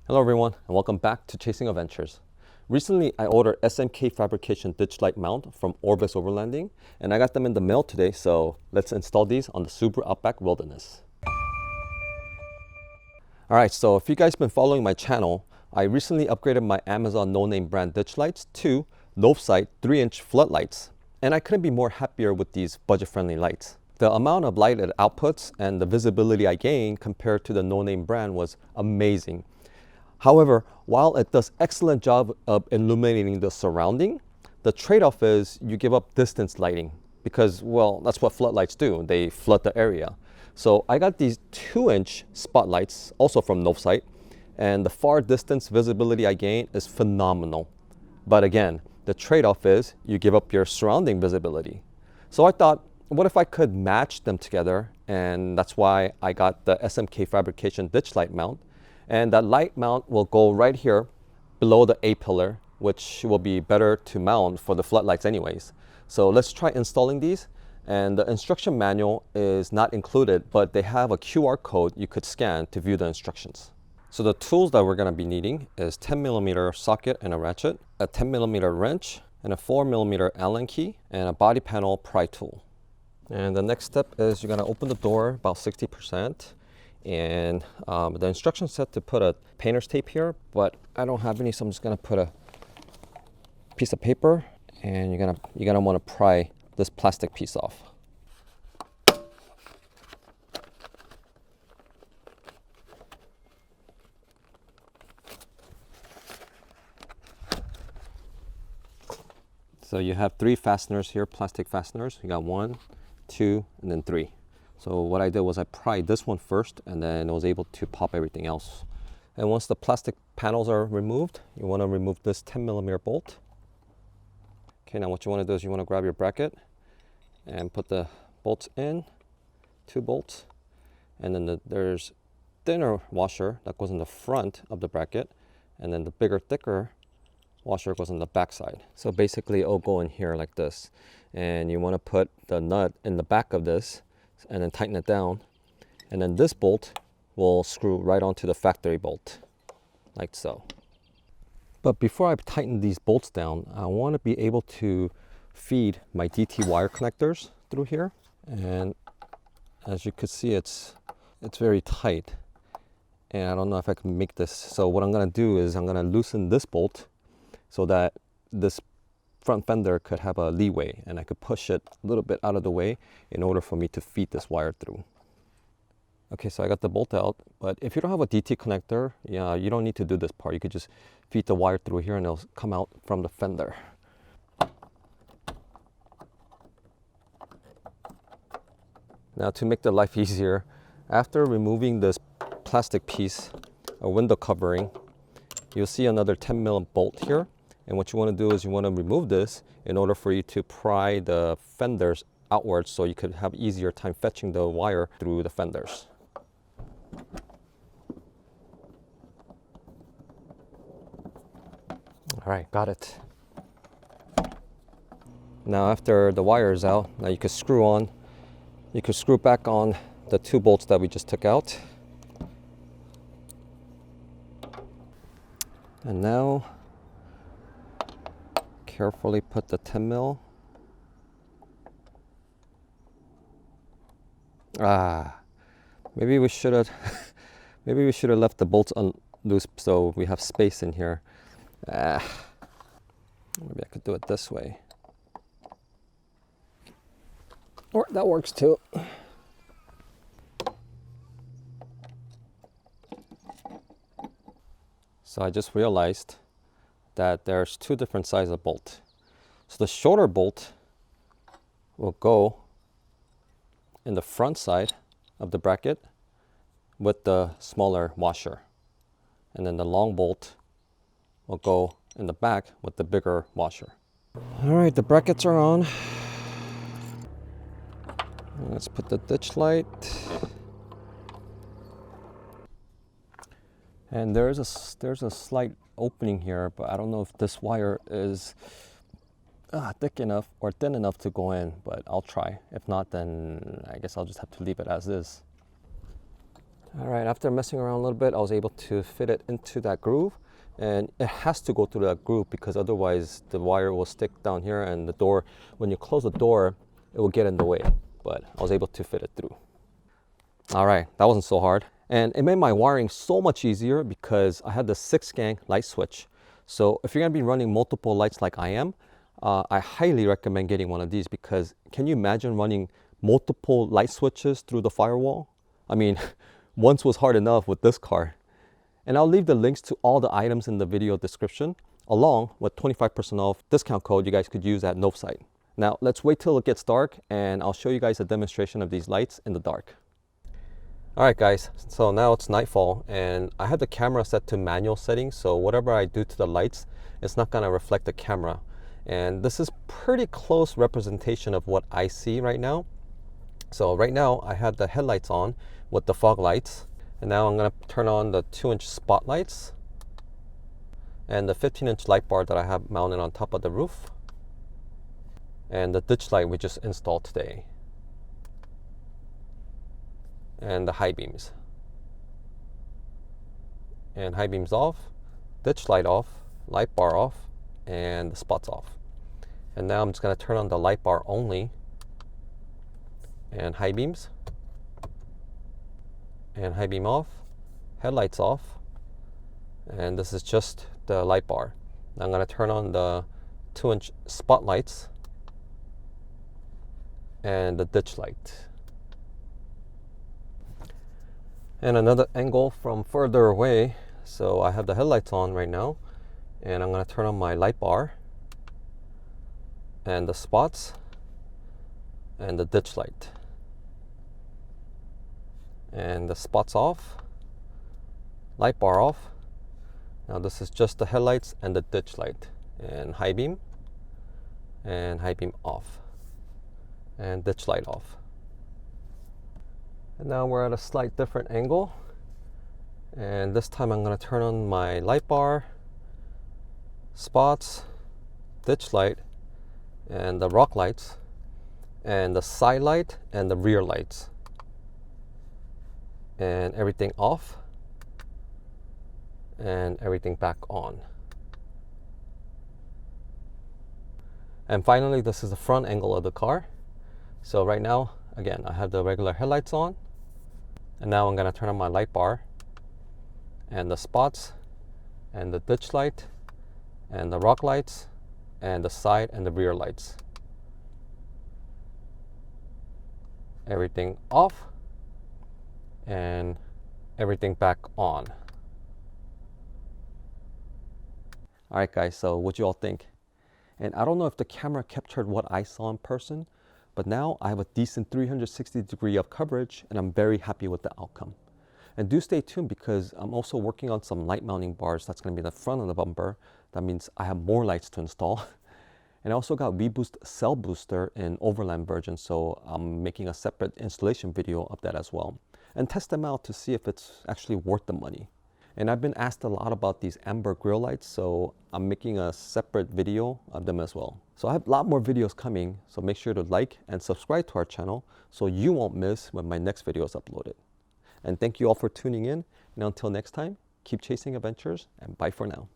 Hello everyone and welcome back to Chasing Adventures. Recently I ordered SMK Fabrication Ditch light mount from Orbis Overlanding and I got them in the mail today, so let's install these on the Subaru Outback Wilderness. Alright, so if you guys been following my channel, I recently upgraded my Amazon no-name brand ditch lights to Novsight 3-inch floodlights, and I couldn't be more happier with these budget-friendly lights. The amount of light it outputs and the visibility I gained compared to the no-name brand was amazing. However, while it does excellent job of illuminating the surrounding, the trade-off is you give up distance lighting because, well, that's what floodlights do. They flood the area. So I got these 2-inch spotlights, also from Novsight, and the far distance visibility I gain is phenomenal. But again, the trade-off is you give up your surrounding visibility. So I thought, what if I could match them together? And that's why I got the SMK Fabrication Ditch light mount. And that light mount will go right here below the A-pillar, which will be better to mount for the floodlights anyways. So let's try installing these. And the instruction manual is not included, but they have a QR code you could scan to view the instructions. So the tools that we're going to be needing is 10mm socket and a ratchet, a 10mm wrench, and a 4mm Allen key, and a body panel pry tool. And the next step is you're going to open the door about 60%. And the instructions said to put a painter's tape here, but I don't have any, so I'm just gonna put a piece of paper, and you're gonna want to pry this plastic piece off. So you have 3 fasteners here, plastic fasteners. You got 1, 2, and then 3. So what I did was I pried this one first, and then I was able to pop everything else. And once the plastic panels are removed, you want to remove this 10mm bolt. Okay, now what you want to do is you want to grab your bracket and put the bolts in, 2 bolts, and then there's thinner washer that goes in the front of the bracket, and then the bigger, thicker washer goes on the back side. So basically it'll go in here like this, and you want to put the nut in the back of this and then tighten it down, and then this bolt will screw right onto the factory bolt like so. But before I tighten these bolts down, I want to be able to feed my DT wire connectors through here, and as you can see it's very tight, and I don't know if I can make this. So what I'm going to do is I'm going to loosen this bolt so that this front fender could have a leeway, and I could push it a little bit out of the way in order for me to feed this wire through. Okay, so I got the bolt out, but if you don't have a DT connector, yeah, you don't need to do this part. You could just feed the wire through here and it'll come out from the fender. Now to make the life easier, after removing this plastic piece, a window covering, you'll see another 10mm bolt here. And what you want to do is you want to remove this in order for you to pry the fenders outwards, so you could have easier time fetching the wire through the fenders. All right, got it. Now after the wire is out, now you can screw back on the 2 bolts that we just took out. And now carefully put the 10mm. Maybe we should have left the bolts loose so we have space in here. Maybe I could do it this way. Or that works too. So I just realized that there's 2 different sizes of bolt. So the shorter bolt will go in the front side of the bracket with the smaller washer, and then the long bolt will go in the back with the bigger washer. All right, the brackets are on. Let's put the ditch light. And there's a slight opening here, but I don't know if this wire is thick enough or thin enough to go in, but I'll try. If not, then I guess I'll just have to leave it as is. All right, after messing around a little bit, I was able to fit it into that groove, and it has to go through that groove because otherwise the wire will stick down here, and the door, when you close the door, it will get in the way, but I was able to fit it through. All right, that wasn't so hard. And it made my wiring so much easier because I had the 6-gang light switch. So if you're gonna be running multiple lights like I am, I highly recommend getting one of these because can you imagine running multiple light switches through the firewall? I mean, once was hard enough with this car. And I'll leave the links to all the items in the video description, along with 25% off discount code you guys could use at Novsight. Now, let's wait till it gets dark and I'll show you guys a demonstration of these lights in the dark. All right, guys, so now it's nightfall and I have the camera set to manual settings, so whatever I do to the lights, it's not gonna reflect the camera. And this is pretty close representation of what I see right now. So right now I have the headlights on with the fog lights, and now I'm gonna turn on the 2-inch spotlights and the 15-inch light bar that I have mounted on top of the roof, and the ditch light we just installed today, and the high beams. And high beams off, ditch light off, light bar off, and the spots off. And now I'm just gonna turn on the light bar only, and high beams, and high beam off, headlights off, and this is just the light bar. Now I'm gonna turn on the 2-inch spotlights and the ditch light. And another angle from further away. So I have the headlights on right now, and I'm gonna turn on my light bar and the spots and the ditch light. And the spots off, light bar off. Now this is just the headlights and the ditch light, and high beam off, and ditch light off. And now we're at a slight different angle, and this time I'm going to turn on my light bar, spots, ditch light, and the rock lights, and the side light and the rear lights, and everything off and everything back on. And finally, this is the front angle of the car. So right now, again, I have the regular headlights on, and now I'm going to turn on my light bar and the spots and the ditch light and the rock lights and the side and the rear lights. Everything off and everything back on. All right, guys, so what you all think? And I don't know if the camera captured what I saw in person, but now I have a decent 360-degree of coverage, and I'm very happy with the outcome. And do stay tuned because I'm also working on some light mounting bars that's going to be in the front of the bumper. That means I have more lights to install. And I also got VBoost cell booster in overland version, so I'm making a separate installation video of that as well, and test them out to see if it's actually worth the money. And I've been asked a lot about these amber grill lights, so I'm making a separate video of them as well. So I have a lot more videos coming, so make sure to like and subscribe to our channel so you won't miss when my next video is uploaded. And thank you all for tuning in, and until next time, keep chasing adventures, and bye for now.